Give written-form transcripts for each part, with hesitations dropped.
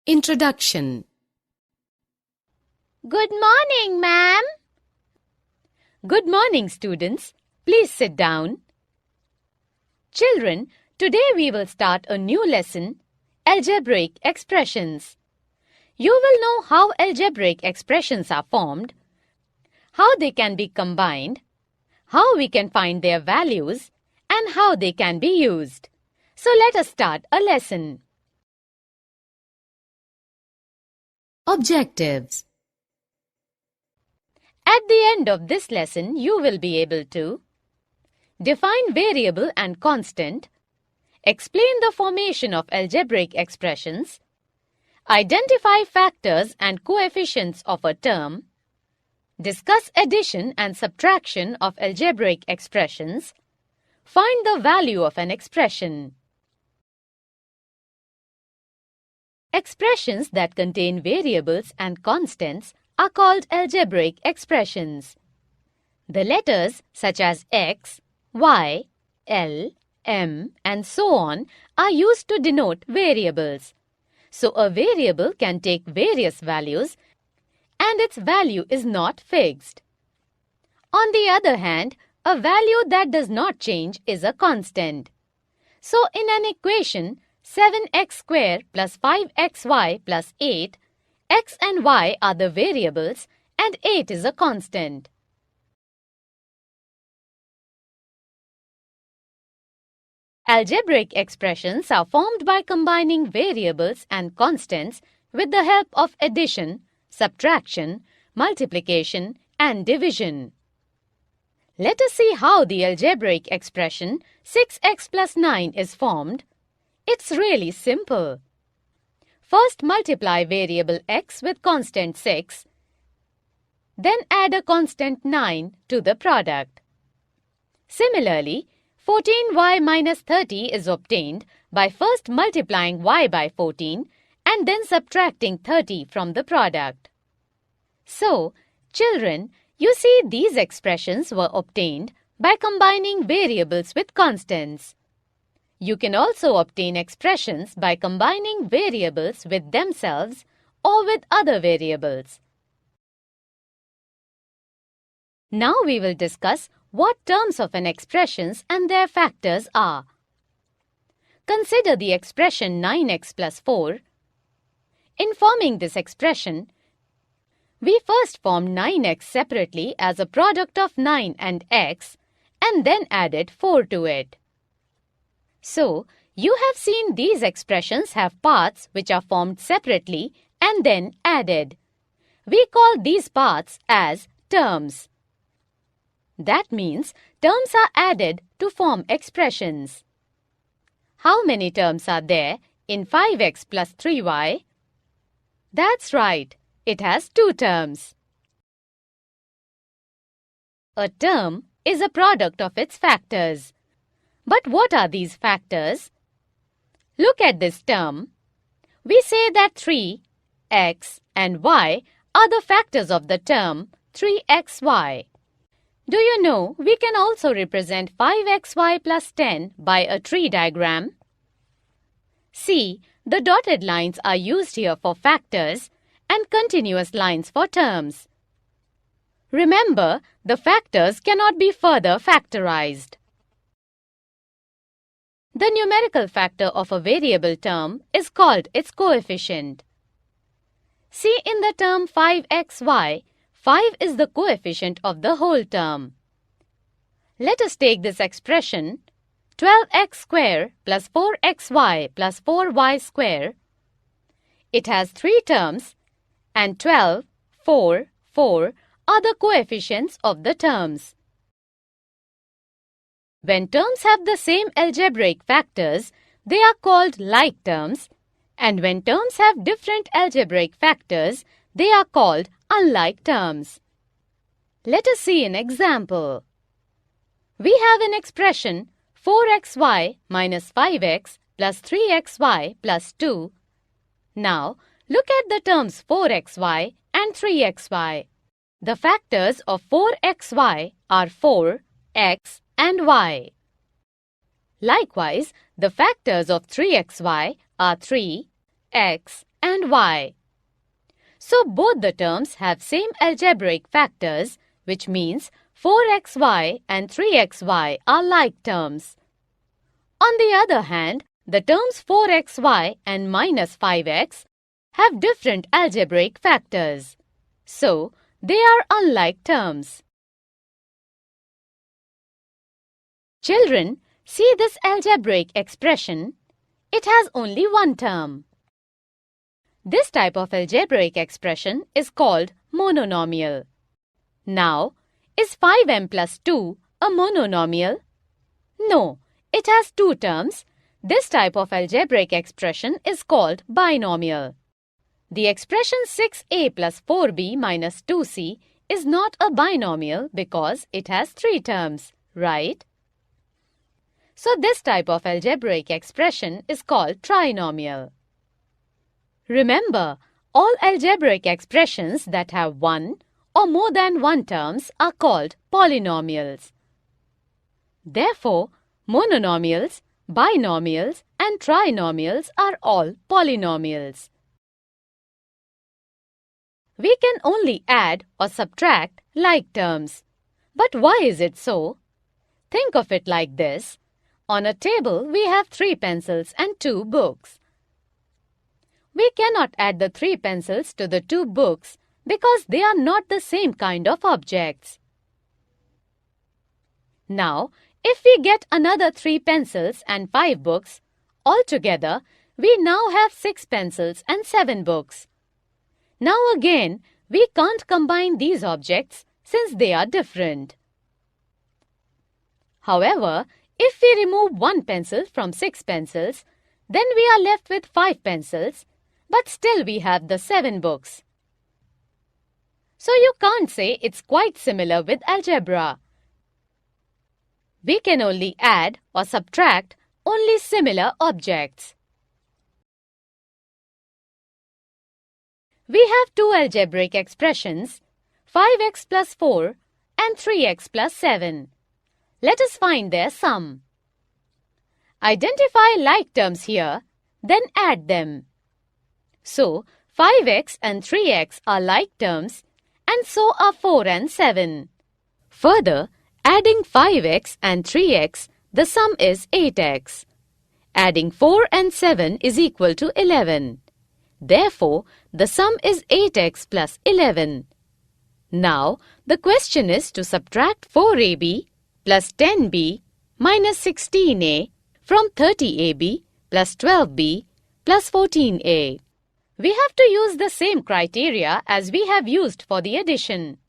Introduction. Good morning, ma'am. Good morning, students. Please sit down. Children, today we will start a new lesson, Algebraic Expressions. You will know how algebraic expressions are formed, how they can be combined, how we can find their values, and how they can be used. So let us start a lesson. Objectives. At the end of this lesson, you will be able to define variable and constant, explain the formation of algebraic expressions, identify factors and coefficients of a term, discuss addition and subtraction of algebraic expressions, find the value of an expression. Expressions that contain variables and constants are called algebraic expressions. The letters such as x, y, l, m, and so on are used to denote variables. So a variable can take various values and its value is not fixed. On the other hand, a value that does not change is a constant. So in an equation, 7x squared plus 5xy plus 8, x and y are the variables and 8 is a constant. Algebraic expressions are formed by combining variables and constants with the help of addition, subtraction, multiplication, and division. Let us see how the algebraic expression 6x plus 9 is formed. It's really simple. First multiply variable x with constant 6, then add a constant 9 to the product. Similarly, 14y minus 30 is obtained by first multiplying y by 14 and then subtracting 30 from the product. So, children, you see these expressions were obtained by combining variables with constants. You can also obtain expressions by combining variables with themselves or with other variables. Now we will discuss what terms of an expressions and their factors are. Consider the expression 9x plus 4. In forming this expression, we first formed 9x separately as a product of 9 and x and then added 4 to it. So, you have seen these expressions have parts which are formed separately and then added. We call these parts as terms. That means terms are added to form expressions. How many terms are there in 5x plus 3y? That's right, it has 2 terms. A term is a product of its factors. But what are these factors? Look at this term. We say that 3, x and y are the factors of the term 3xy. Do you know we can also represent 5xy plus 10 by a tree diagram? See, the dotted lines are used here for factors and continuous lines for terms. Remember, the factors cannot be further factorized. The numerical factor of a variable term is called its coefficient. See in the term 5xy, 5 is the coefficient of the whole term. Let us take this expression 12x squared plus 4xy plus 4y squared. It has 3 terms and 12, 4, 4 are the coefficients of the terms. When terms have the same algebraic factors, they are called like terms, and when terms have different algebraic factors, they are called unlike terms. Let us see an example. We have an expression 4xy minus 5x plus 3xy plus 2. Now, look at the terms 4xy and 3xy. The factors of 4xy are 4, x, and y. Likewise, the factors of 3xy are 3, x, and y. So both the terms have same algebraic factors, which means 4xy and 3xy are like terms. On the other hand, the terms 4xy and minus 5x have different algebraic factors. So, they are unlike terms. Children, see this algebraic expression. It has only one term. This type of algebraic expression is called mononomial. Now, is 5m plus 2 a mononomial? No, it has two terms. This type of algebraic expression is called binomial. The expression 6a plus 4b minus 2c is not a binomial because it has three terms, right? So this type of algebraic expression is called trinomial. Remember, all algebraic expressions that have one or more than one terms are called polynomials. Therefore, mononomials, binomials and trinomials are all polynomials. We can only add or subtract like terms. But why is it so? Think of it like this. On a table, we have 3 pencils and 2 books. We cannot add the 3 pencils to the 2 books because they are not the same kind of objects. Now, if we get another 3 pencils and 5 books, altogether, we now have 6 pencils and 7 books. Now again, we can't combine these objects since they are different. However, if we remove 1 pencil from 6 pencils, then we are left with 5 pencils, but still we have the 7 books. So you can't say it's quite similar with algebra. We can only add or subtract only similar objects. We have two algebraic expressions, 5x plus 4 and 3x plus 7. Let us find their sum. Identify like terms here, then add them. So, 5x and 3x are like terms, and so are 4 and 7. Further, adding 5x and 3x, the sum is 8x. Adding 4 and 7 is equal to 11. Therefore, the sum is 8x plus 11. Now, the question is to subtract 4ab plus 10b minus 16a from 30ab plus 12b plus 14a. We have to use the same criteria as we have used for the addition.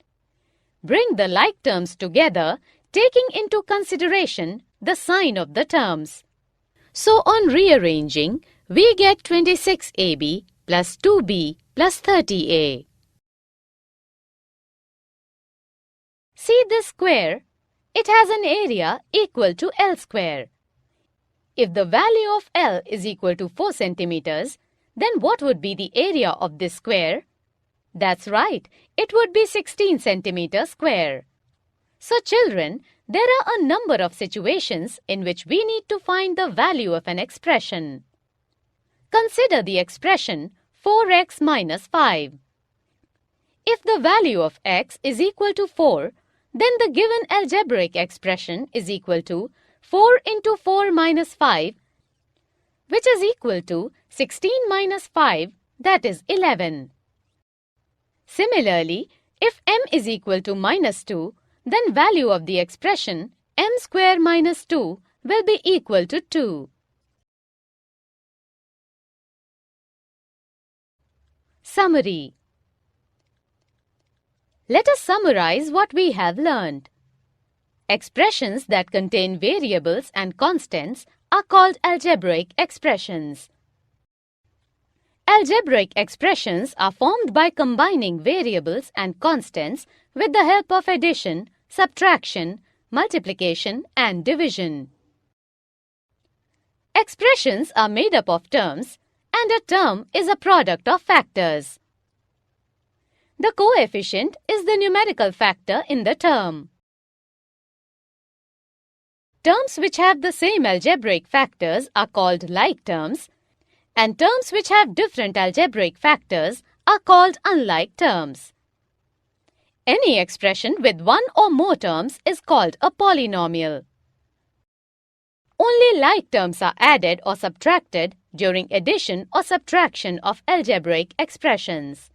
Bring the like terms together, taking into consideration the sign of the terms. So on rearranging, we get 26ab plus 2b plus 30a. See this square? It has an area equal to L square. If the value of L is equal to 4 centimeters, then what would be the area of this square? That's right, it would be 16 centimeters square. So children, there are a number of situations in which we need to find the value of an expression. Consider the expression 4x minus 5. If the value of x is equal to 4, then the given algebraic expression is equal to 4 into 4 minus 5, which is equal to 16 minus 5, that is 11. Similarly, if m is equal to minus 2, then value of the expression m square minus 2 will be equal to 2. Summary. Let us summarize what we have learned. Expressions that contain variables and constants are called algebraic expressions. Algebraic expressions are formed by combining variables and constants with the help of addition, subtraction, multiplication and division. Expressions are made up of terms, and a term is a product of factors. The coefficient is the numerical factor in the term. Terms which have the same algebraic factors are called like terms, And terms which have different algebraic factors are called unlike terms. Any expression with one or more terms is called a polynomial. Only like terms are added or subtracted during addition or subtraction of algebraic expressions.